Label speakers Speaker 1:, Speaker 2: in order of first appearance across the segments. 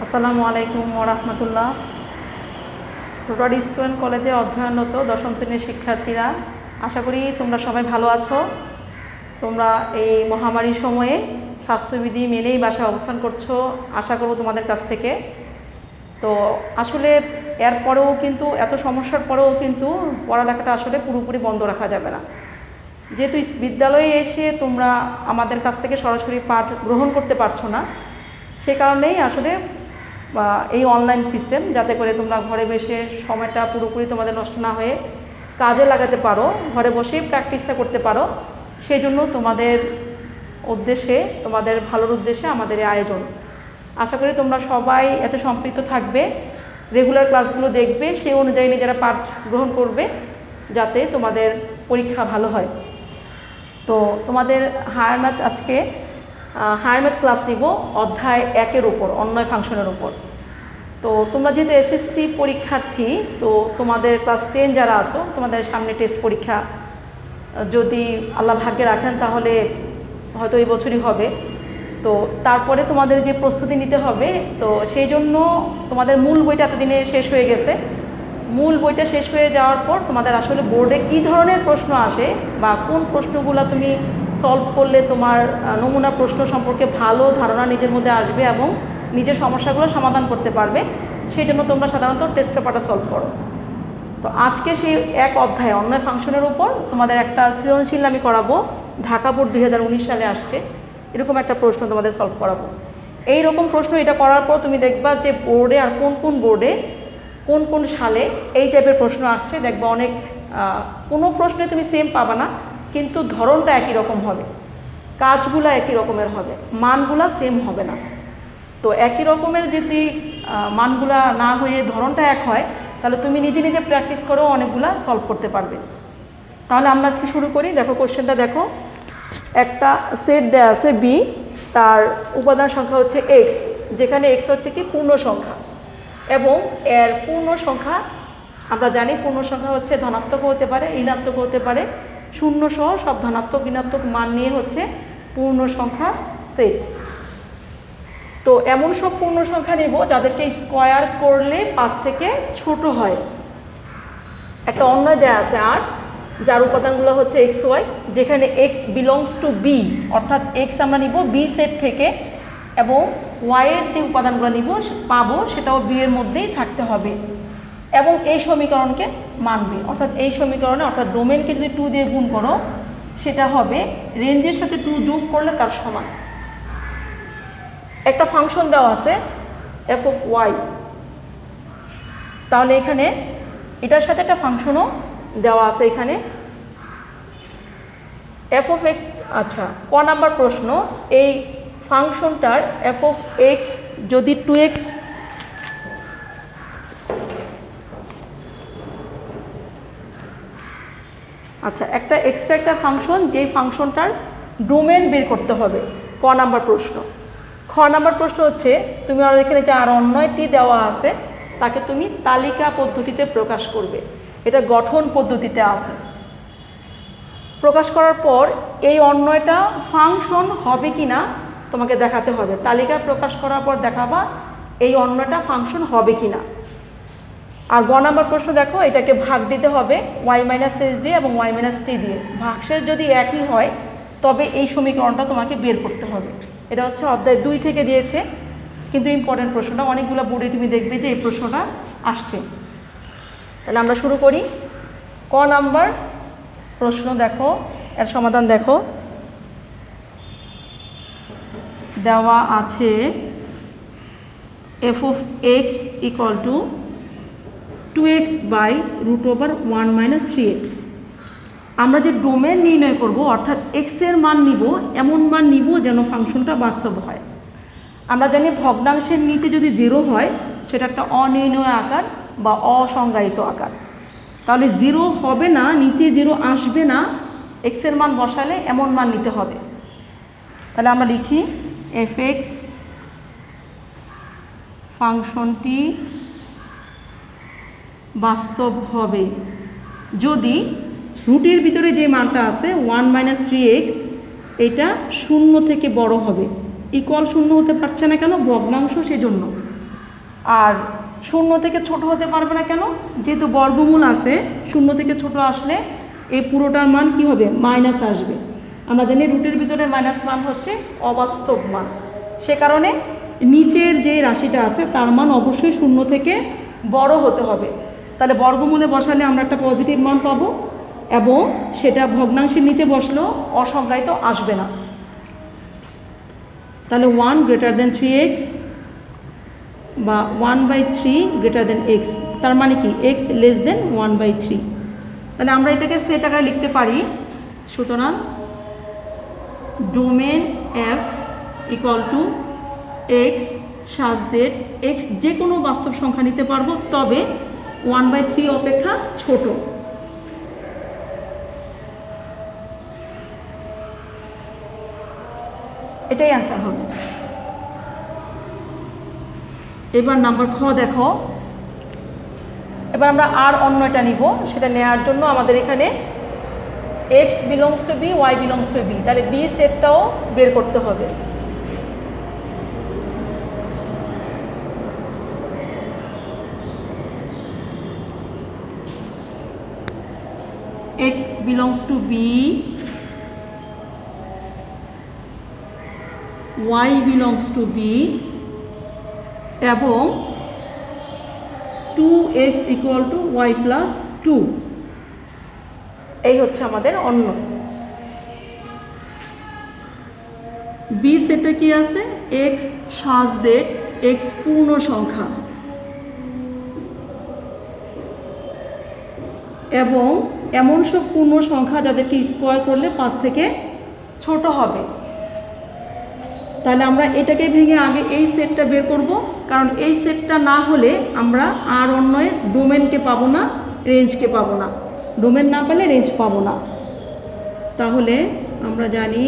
Speaker 1: আসসালামু আলাইকুম ওয়া রাহমাতুল্লাহ। রোটারি স্টুডেন্ট কলেজে অধ্যয়নরত দশম শ্রেণীর শিক্ষার্থীরা, আশা করি তোমরা সবাই ভালো আছো। তোমরা এই মহামারীর সময়ে স্বাস্থ্যবিধি মেনেই বাসায় অবস্থান করছো, আশা করব তোমাদের কাছ থেকে। তো আসলে এরপরেও কিন্তু এত সমস্যার পরেও কিন্তু পড়ালেখাটা আসলে পুরোপুরি বন্ধ রাখা যাবে না। যেহেতু বিদ্যালয়ে এসে তোমরা আমাদের কাছ থেকে সরাসরি পাঠ গ্রহণ করতে পারছো না, সে কারণেই আসলে এই অনলাইন সিস্টেম, যাতে করে তোমরা ঘরে বসে সময়টা পুরোপুরি তোমাদের নষ্ট না হয়ে কাজে লাগাতে পারো, ঘরে বসেই প্র্যাকটিসটা করতে পারো। সেই জন্য তোমাদের উদ্দেশ্যে, তোমাদের ভালোর উদ্দেশ্যে আমাদের এই আয়োজন। আশা করি তোমরা সবাই এতে সম্পৃক্ত থাকবে, রেগুলার ক্লাসগুলো দেখবে, সেই অনুযায়ী নিজেরা পাঠ গ্রহণ করবে, যাতে তোমাদের পরীক্ষা ভালো হয়। তো তোমাদের হায়ার ম্যাথ, আজকে হায়ার ম্যাথ ক্লাস নিব অধ্যায় 1-এর উপর, অন্বয় ফাংশনের উপর। তো তোমরা যেহেতু এসএসসি পরীক্ষার্থী, তো তোমাদের ক্লাস 10 যারা আছো, তোমাদের সামনে টেস্ট পরীক্ষা, যদি আল্লাহ ভাগ্যে রাখেন তাহলে হয়তো এই বছরই হবে। তো তারপরে তোমাদের যে প্রস্তুতি নিতে হবে, তো সেই জন্য তোমাদের মূল বইটা এতদিনে শেষ হয়ে গেছে। মূল বইটা শেষ হয়ে যাওয়ার পর তোমাদের আসলে বোর্ডে কী ধরনের প্রশ্ন আসে বা কোন প্রশ্নগুলো তুমি সলভ করলে তোমার নমুনা প্রশ্ন সম্পর্কে ভালো ধারণা নিজের মধ্যে আসবে এবং নিজের সমস্যাগুলো সমাধান করতে পারবে, সেই জন্য তোমরা সাধারণত টেস্ট পেপারটা সলভ করো। তো আজকে সেই এক অধ্যায় অন্বয় ফাংশনের উপর তোমাদের একটা সৃজনশীল আমি করাবো। ঢাকা বোর্ড 2019 সালে আসছে, এরকম একটা প্রশ্ন তোমাদের সলভ করাবো। এই রকম প্রশ্ন এটা করার পর তুমি দেখবা যে বোর্ডে আর কোন কোন বোর্ডে কোন কোন সালে এই টাইপের প্রশ্ন আসছে। দেখবা অনেক কোনো প্রশ্নে তুমি সেম পাবা না, কিন্তু ধরনটা একই রকম হবে, কাজগুলো একই রকমের হবে, মানগুলা সেম হবে না। তো একই রকমের যদি মানগুলা না হয়ে ধরনটা এক হয়, তাহলে তুমি নিজে নিজে প্র্যাকটিস করেও অনেকগুলা সলভ করতে পারবে। তাহলে আমরা আজকে শুরু করি। দেখো কোশ্চেনটা দেখো, একটা সেট দেয়া আছে বি, তার উপাদান সংখ্যা হচ্ছে এক্স, যেখানে এক্স হচ্ছে কি পূর্ণ সংখ্যা, এবং এর পূর্ণ সংখ্যা আমরা জানি পূর্ণ সংখ্যা হচ্ছে ধনাত্মক হতে পারে, ঋণাত্মক হতে পারে, শূন্য সহ সব ধনাত্মক ঋণাত্মক মান নিয়ে হচ্ছে পূর্ণ সংখ্যা সেট। তো এমন সব পূর্ণ সংখ্যা নেব যাদেরকে স্কোয়ার করলে 5 থেকে ছোট হয়। একটা অন্যয় দেয়া আছে আর, যার উপাদানগুলো হচ্ছে এক্স ওয়াই, যেখানে এক্স বিলংস টু বি, অর্থাৎ এক্স আমরা নিব বি সেট থেকে, এবং ওয়াইয়ের যে উপাদানগুলো নিব পাবো সেটাও বি এর মধ্যেই থাকতে হবে, এবং এই সমীকরণকে মানবে। অর্থাৎ এই সমীকরণে, অর্থাৎ ডোমেনকে যদি 2 দিয়ে গুণ করো, সেটা হবে রেঞ্জের সাথে 2 যোগ করলে তার সমান। একটা ফাংশন দেওয়া আছে এফ অফ ওয়াই, তাহলে এখানে এটার সাথে একটা ফাংশনও দেওয়া আছে এখানে এফ অফ এক্স। আচ্ছা, ক নাম্বার প্রশ্ন, এই ফাংশনটার এফ অফ এক্স যদি 2x, আচ্ছা একটা এক্সট্রা একটা ফাংশন, যেই ফাংশনটার ডোমেন বের করতে হবে, ক নাম্বার প্রশ্ন। খ নাম্বার প্রশ্ন হচ্ছে, তুমি এখানে যে আর অন্যয়টি দেওয়া আছে তাকে তুমি তালিকা পদ্ধতিতে প্রকাশ করবে। এটা গঠন পদ্ধতিতে আছে। প্রকাশ করার পর এই অন্যয়টা ফাংশন হবে কি না তোমাকে দেখাতে হবে। তালিকা প্রকাশ করার পর দেখাবা এই অন্যয়টা ফাংশন হবে কি না। আর গ নাম্বার প্রশ্ন দেখো, এটাকে ভাগ দিতে হবে ওয়াই মাইনাস এস দিয়ে এবং ওয়াই মাইনাস টি দিয়ে। ভাগশেষ যদি একই হয় তবে এই সমীকরণটা তোমাকে বের করতে হবে। এটা হচ্ছে অধ্যায় 2 থেকে দিয়েছে, কিন্তু ইম্পর্টেন্ট প্রশ্নটা, অনেকগুলো বোর্ডে তুমি দেখবে যে এই প্রশ্নটা আসছে। তাহলে আমরা শুরু করি। ক নাম্বার প্রশ্ন দেখো, এর সমাধান দেখো, দেওয়া আছে F of X equal to 2x by root over 1 minus 3x। আমরা যে ডোমেন নির্ণয় করব, অর্থাৎ এক্সের মান নিব, এমন মান নিব যেন ফাংশনটা বাস্তব হয়। আমরা জানি ভগ্নাংশের নিচে যদি 0 হয় সেটা একটা অনির্ণয় আকার বা অসংজ্ঞায়িত আকার। তাহলে 0 হবে না, নিচে 0 আসবে না, এক্সের মান বসালে এমন মান নিতে হবে। তাহলে আমরা লিখি এফ এক্স ফাংশনটি বাস্তব হবে যদি রুটের ভিতরে যে মানটা আছে 1 মাইনাস 3x, এটা 0 থেকে বড় হবে। ইকুয়াল 0 হতে পারছে না কেন? ভগ্নাংশ, সেজন্য। আর শূন্য থেকে ছোট হতে পারবে না কেন? যেহেতু বর্গমূল আছে, শূন্য থেকে ছোট আসলে এই পুরোটার মান কি হবে? মাইনাস আসবে। আমরা জানি রুটের ভিতরে মাইনাস মান হচ্ছে অবাস্তব মান, সে কারণে নিচের যে রাশিটা আছে তার মান অবশ্যই শূন্য থেকে বড় হতে হবে। তাহলে বর্গমূলে বসালে আমরা একটা পজিটিভ মান পাবো এবং সেটা ভগ্নাংশের নিচে বসলেও অসংজ্ঞায়িত আসবে না। তাহলে 1 গ্রেটার দেন 3x বা 1/3 গ্রেটার দেন x, তার মানে কি x লেস দেন 1/3। তাহলে আমরা এটাকে সেট আকারে লিখতে পারি। সুতরাং domain f equal to x such that x যে কোনো বাস্তব সংখ্যা নিতে পারবো, তবে 1/3 অপেক্ষা ছোট। এটাই অ্যান্সার হবে। এবার নাম্বার খ দেখো। এবার আমরা আর অন্য এটা নিব। সেটা নেওয়ার জন্য আমাদের এখানে x belongs to b, y belongs to b, তাহলে b সেটটাও বের করতে হবে। x belongs to b, y belongs to b এবং 2x equal to y plus 2, এই হচ্ছে আমাদের অন্য। b সেটে কি আছে? x সাজ দ্যাট x পূর্ণ সংখ্যা এবং এমন সব পূর্ণ সংখ্যা যাদেরকে স্কোয়ার করলে 5 থেকে ছোট হবে। তাহলে আমরা এটাকে ভেঙে আগে এই সেটটা বের করব, কারণ এই সেটটা না হলে আমরা আর অন্যের ডোমেনকে পাবো না, রেঞ্জকে পাবো না। ডোমেন না পেলে রেঞ্জ পাবো না। তাহলে আমরা জানি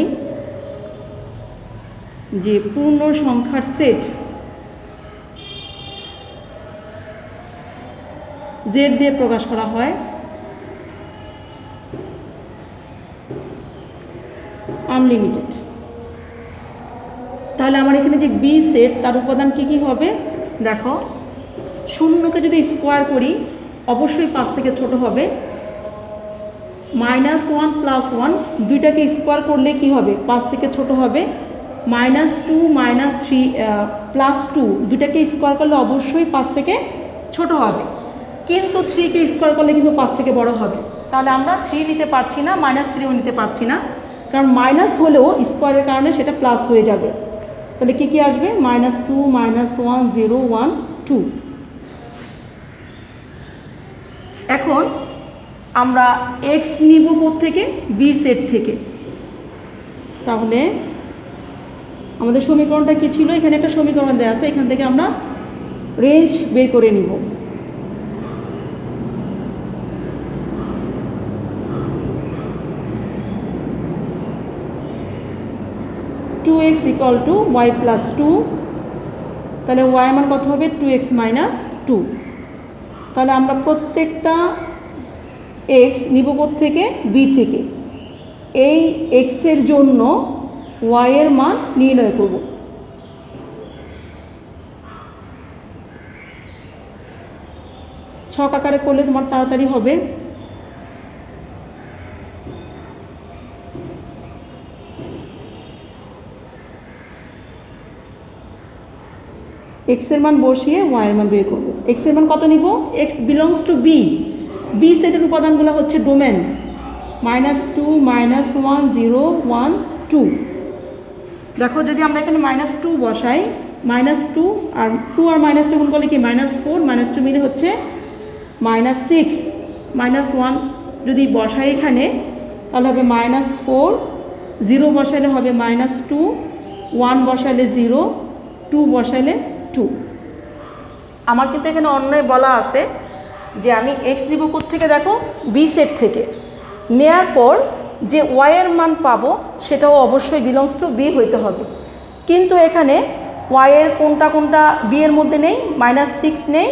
Speaker 1: যে পূর্ণ সংখ্যার সেট জেড দিয়ে প্রকাশ করা হয়, আনলিমিটেড। তাহলে আমার এখানে যে বি সেট তার উপাদান কি কি হবে দেখো। শূন্যকে যদি স্কোয়ার করি অবশ্যই 5 থেকে ছোট হবে। -1 + 1 দুইটাকে স্কোয়ার করলে কি হবে? 5 থেকে ছোট হবে। -2 -3 +2 দুইটাকে স্কোয়ার করলে অবশ্যই 5 থেকে ছোট হবে, কিন্তু 3কে স্কোয়ার করলে কিন্তু 5 থেকে বড় হবে। তাহলে আমরা 3 নিতে পারছি না, -3ও নিতে পারছি না, কারণ মাইনাস হলেও স্কোয়ারের কারণে সেটা প্লাস হয়ে যাবে। তাহলে কি কি আসবে? -2 -1 0 1 2। এখন আমরা x নিব কোত্থেকে? বি সেট থেকে। তাহলে আমাদের সমীকরণটা কি ছিল? এখানে একটা সমীকরণ দেওয়া আছে, এখান থেকে আমরা রেঞ্জ বের করে নিব। x equal to y plus 2, তাহলে y মান কত হবে? 2x minus 2। তাহলে আমরা প্রত্যেকটা x নিব থেকে b থেকে। এই x এর জন্য y এর মান নির্ণয় করব। ছক আকারে করলে তোমার তাড়াতাড়ি হবে। x এর মান বসিয়ে y এর মান বের করব। x এর মান কত নিব? x belongs to b। b সেটের উপাদানগুলো হচ্ছে ডোমেন -2 -1 0 1 2। দেখো যদি আমরা এখানে -2 বসাই, -2 আর 2 আর -2 গুণ করলে কি? -4 -2 মিলে হচ্ছে -6। -1 যদি বসাই এখানে তাহলে হবে -4, 0 বসাইলে হবে -2, 1 বসাইলে 0, 2 বসাইলে 2। আমার কিন্তু এখানে অন্যই বলা আছে যে আমি x নিব থেকে দেখো বি সেট থেকে। নেয়ার পর যে y এর মান পাবো সেটাও অবশ্যই বিলংস টু বি হইতে হবে, কিন্তু এখানে y এর কোনটা কোনটা বি এর মধ্যে নেই? -6 নেই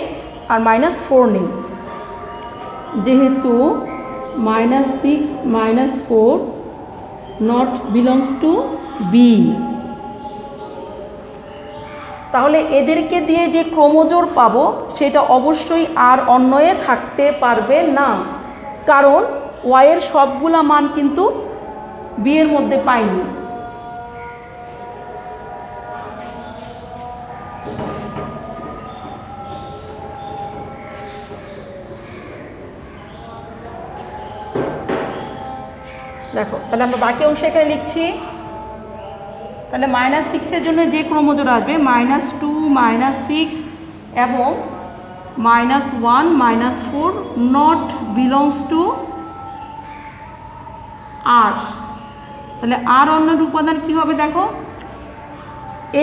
Speaker 1: আর -4 নেই। যেহেতু -6 -4 নট বিলংস টু বি, তাহলে এদেরকে দিয়ে যে ক্রোমোজোর পাবো সেটা অবশ্যই আর অন্যয়ে থাকতে পারবে না, কারণ ওয়াইয়ের সবগুলা মান কিন্তু বি এর মধ্যে পাইনি। দেখো তাহলে আমরা বাকি অংশ এখানে লিখছি। তাহলে -6 জন্য যে ক্রোমোজোর আসবে -2 -6 এবং -1 -4 নট বিলংস টু আর। তাহলে আর অন্যের উপাদান কি হবে দেখো,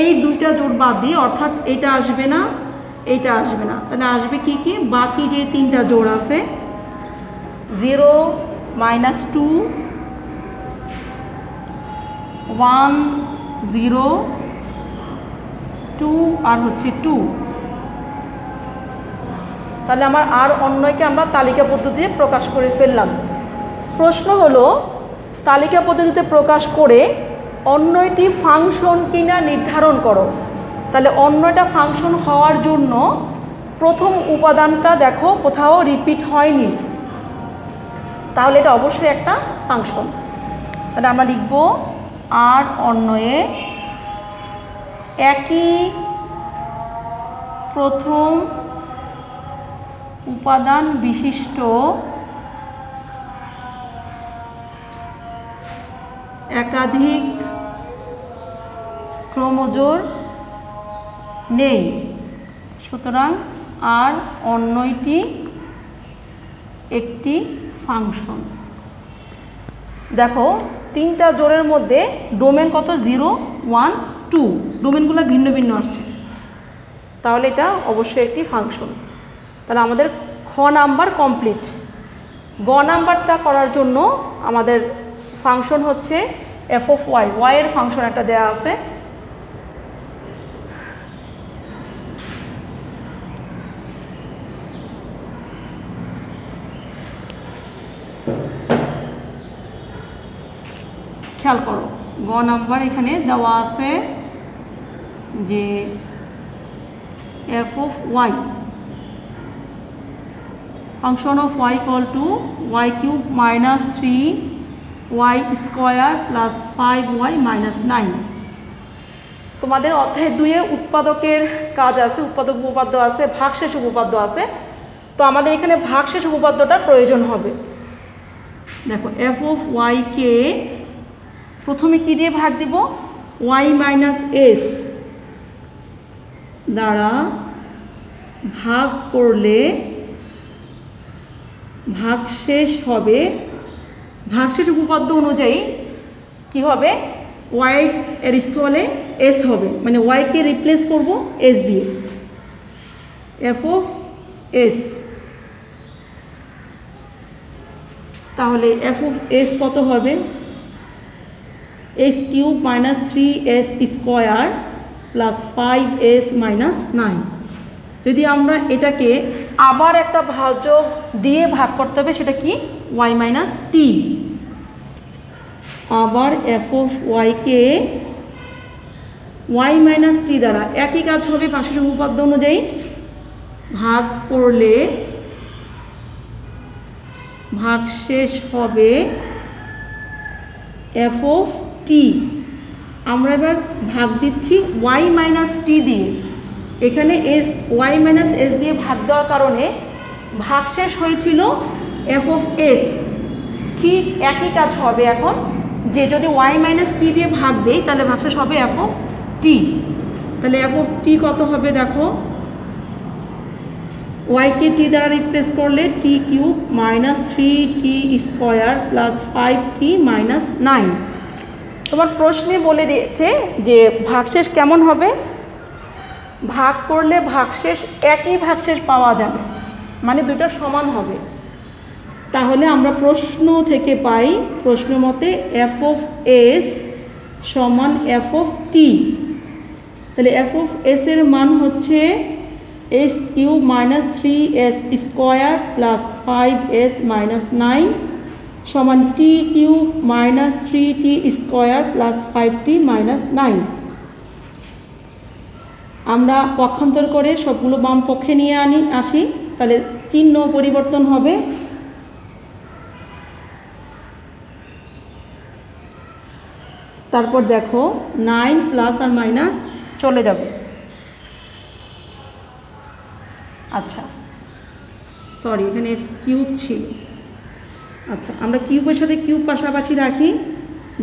Speaker 1: এই দুইটা জোড় বাদ দিয়ে, অর্থাৎ এটা আসবে না, এইটা আসবে না, তাহলে আসবে কি কি, বাকি যে তিনটা জোড় আছে 0 -2 1 0 2 আর হচ্ছে 2। তাহলে আমার আর অন্যকে আমরা তালিকা পদ্ধতিতে প্রকাশ করে ফেললাম। প্রশ্ন হলো তালিকা পদ্ধতিতে প্রকাশ করে অন্যটি ফাংশন কিনা নির্ধারণ করো। তাহলে অন্যটা ফাংশন হওয়ার জন্য প্রথম উপাদানটা দেখো কোথাও রিপিট হয়নি, তাহলে এটা অবশ্যই একটা ফাংশন। তাহলে আমরা লিখব আর অন্যয়ে একই প্রথম উপাদান বিশিষ্ট একাধিক ক্রোমোজোর নেই, সুতরাং আর অন্যটি একটি ফাংশন। দেখো তিনটা জোড়ের মধ্যে ডোমেন কত, 0 1 2, ডোমেনগুলো ভিন্ন ভিন্ন আসছে, তাহলে এটা অবশ্যই একটি ফাংশন। তাহলে আমাদের খ নাম্বার কমপ্লিট। গ নাম্বারটা করার জন্য আমাদের ফাংশন হচ্ছে f(y), y এর ফাংশন একটা দেয়া আছে। খেয়াল করো গ নাম্বার এখানে দেওয়া আছে যে f(y), function of y equal to y cube minus 3y square plus 5y minus 9। তোমাদের অধ্যায় 2-এ উৎপাদকের কাজ আছে, উৎপাদক উপপাদ্য আছে, ভাগশেষ উপপাদ্য আছে। তো আমাদের এখানে ভাগশেষ উপপাদ্যটা প্রয়োজন হবে। দেখো f(y) কে প্রথমে কি দিয়ে ভাগ দিব, y মাইনাস s দ্বারা ভাগ করলে ভাগশেষ হবে, ভাগশেষ উপপাদ্য অনুযায়ী কি হবে, y এর স্থলে s হবে, মানে y কে রিপ্লেস করব s দিয়ে, f(s). তাহলে f(s) কত হবে, s³ minus 3s square plus 5s minus 9। যদি আমরা এটাকে আবার একটা ভাজক দিয়ে ভাগ করতে হবে, সেটা কি, y মাইনাস t। আবার f(y) কে y মাইনাস t দ্বারা একই কাজ হবে, ভাগশেষ উপপাদ্য অনুযায়ী ভাগ করলে ভাগশেষ হবে f(t). আমরা এবার ভাগ দিচ্ছি y মাইনাস t দিয়ে, এখানে y মাইনাস s দিয়ে ভাগ দেওয়ার কারণে ভাগশেষ হয়েছিল f(s). ঠিক একই কাজ হবে এখন, যে যদি y মাইনাস t দিয়ে ভাগ দেই তাহলে ভাগশেষ হবে f(t). তাহলে f(t) কত হবে দেখো, y কে t দ্বারা রিপ্লেস করলে t³ minus 3t square plus 5t minus 9। তোমার প্রশ্নে বলে দিয়েছে যে ভাগশেষ কেমন হবে, ভাগ করলে ভাগশেষ একই ভাগশেষ পাওয়া যাবে, মানে দুটো সমান হবে। তাহলে আমরা প্রশ্ন থেকে পাই, প্রশ্ন মতে f(s) সমান f(t). তাহলে f(s) এর মান হচ্ছে s³ minus 3s square plus 5s minus 9 সমান t³ minus 3t square plus 5t minus 9। আমরা পক্ষান্তর করে সবগুলো বাম পক্ষে নিয়ে আসি, তাহলে চিহ্ন পরিবর্তন হবে। তারপর দেখো 9 প্লাস আর মাইনাস চলে যাবে। আচ্ছা সরি, এখানে এস কিউব ছিল। আচ্ছা, আমরা কিউবের সাথে কিউব পাশাপাশি রাখি,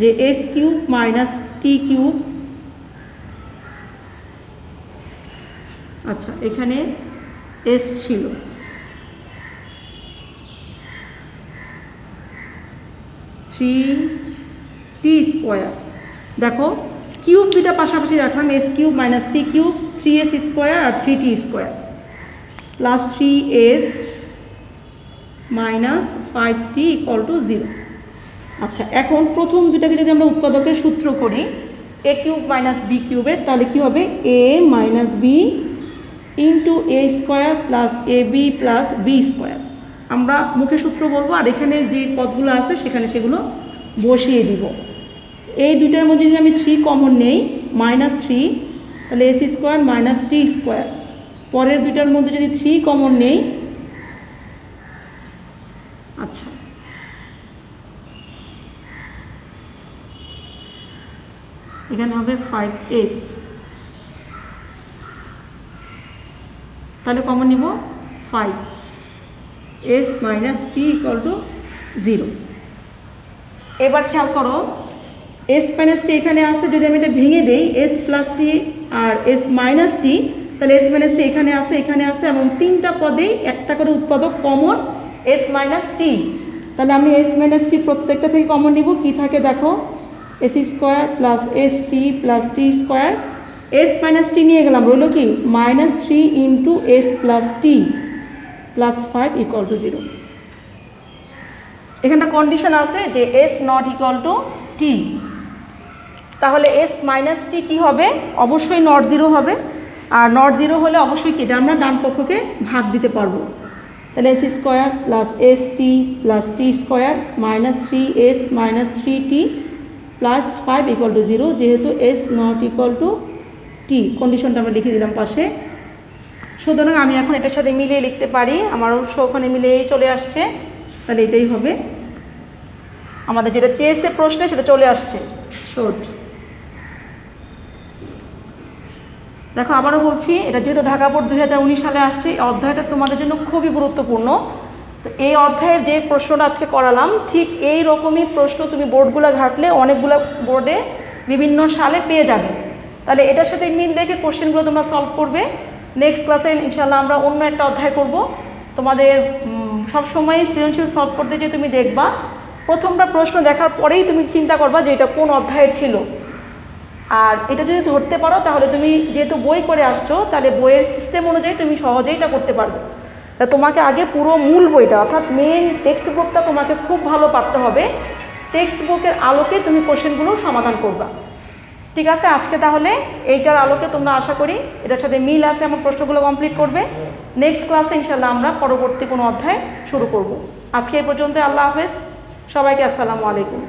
Speaker 1: যে S cube minus T cube. আচ্ছা, এখানে এস ছিল, থ্রি টি স্কোয়ার। দেখো কিউব দুটা পাশাপাশি রাখলাম, S cube minus T cube, 3s square আর 3t square plus 3s minus 5t equal to 0। আচ্ছা, এখন প্রথম দুটাকে যদি আমরা উৎপাদকের সূত্র করি, এ কিউব মাইনাস বি কিউবের, তাহলে কী হবে? এ minus B into A square plus A B plus B square. আমরা মুখে সূত্র বলবো, আর এখানে যে পদগুলো আছে সেখানে সেগুলো বসিয়ে দিব। এই দুইটার মধ্যে যদি আমি 3 কমন নেই, মাইনাস 3, তাহলে এস স্কোয়ার মাইনাস টি স্কোয়ার। পরের দুইটার মধ্যে যদি 3 কমন নেই, আচ্ছা এখানে হবে 5s, তাহলে কমন নিব 5s minus T equal to 0। এবার খেয়াল করো, এস মাইনাস টি এখানে আছে, যদি আমি এটা ভেঙে দেই এস প্লাস টি আর এস মাইনাস টি, তাহলে এস মাইনাস টি এখানে আছে এবং তিনটা পদেই একটা করে উৎপাদক কমন এস মাইনাস টি। তাহলে আমি এস মাইনাস টি প্রত্যেকটা থেকে কমন নিব। কি থাকে দেখো, S square plus S T plus T square, S minus T নিয়ে গেলাম, রইল কি minus 3 into S plus T plus 5 equal to 0। এখানটা কন্ডিশন আছে যে S not equal to T, তাহলে এস মাইনাস টি কী হবে? অবশ্যই নট 0 হবে, আর নট 0 হলে অবশ্যই কি এটা আমরা ডান পক্ষকে ভাগ দিতে পারবো। তাহলে S square plus S T plus T square minus 3s minus 3t plus 5 equal to 0, যেহেতু এস নট ইকুয়াল টু টি, কন্ডিশনটা আমরা লিখে দিলাম পাশে। সুতরাং আমি এখন এটার সাথে মিলিয়ে লিখতে পারি, আমার অংশ ওখানে মিলিয়েই চলে আসছে, তাহলে এটাই হবে আমাদের যেটা চেয়েছে প্রশ্নে, সেটা চলে আসছে শর্ট। দেখো আবারও বলছি, এটা যেহেতু ঢাকা বোর্ড 2019 সালে আসছে, এই অধ্যায়টা তোমাদের জন্য খুবই গুরুত্বপূর্ণ। তো এই অধ্যায়ের যে প্রশ্নটা আজকে করালাম, ঠিক এই রকমই প্রশ্ন তুমি বোর্ডগুলো ঘাটলে অনেকগুলো বোর্ডে বিভিন্ন সালে পেয়ে যাবে। তাহলে এটার সাথে মিল রেখে কোশ্চেনগুলো তোমরা সলভ করবে। নেক্সট ক্লাসে ইনশাল্লাহ আমরা অন্য একটা অধ্যায় করব। তোমাদের সবসময় সৃজনশীল সলভ করতে যে তুমি দেখবা, প্রথমটা প্রশ্ন দেখার পরেই তুমি চিন্তা করবা যে এটা কোন অধ্যায়ের ছিল। আর এটা যদি ধরতে পারো, তাহলে তুমি যেহেতু বই করে আসছো, তাহলে বইয়ের সিস্টেম অনুযায়ী তুমি সহজেই এটা করতে পারবে। তা তোমাকে আগে পুরো মূল বইটা, অর্থাৎ মেন টেক্সট বুকটা তোমাকে খুব ভালো পারতে হবে। টেক্সট বুকের আলোকে তুমি কোশ্চেনগুলো সমাধান করবা। ঠিক আছে, আজকে তাহলে এইটার আলোকে তোমরা আশা করি এটার সাথে মিল আছে আমার প্রশ্নগুলো কমপ্লিট করবে। নেক্সট ক্লাসে ইনশাল্লাহ আমরা পরবর্তী কোনো অধ্যায় শুরু করব। আজকে এই পর্যন্ত, আল্লাহ হাফেজ, সবাইকে আসসালামু আলাইকুম।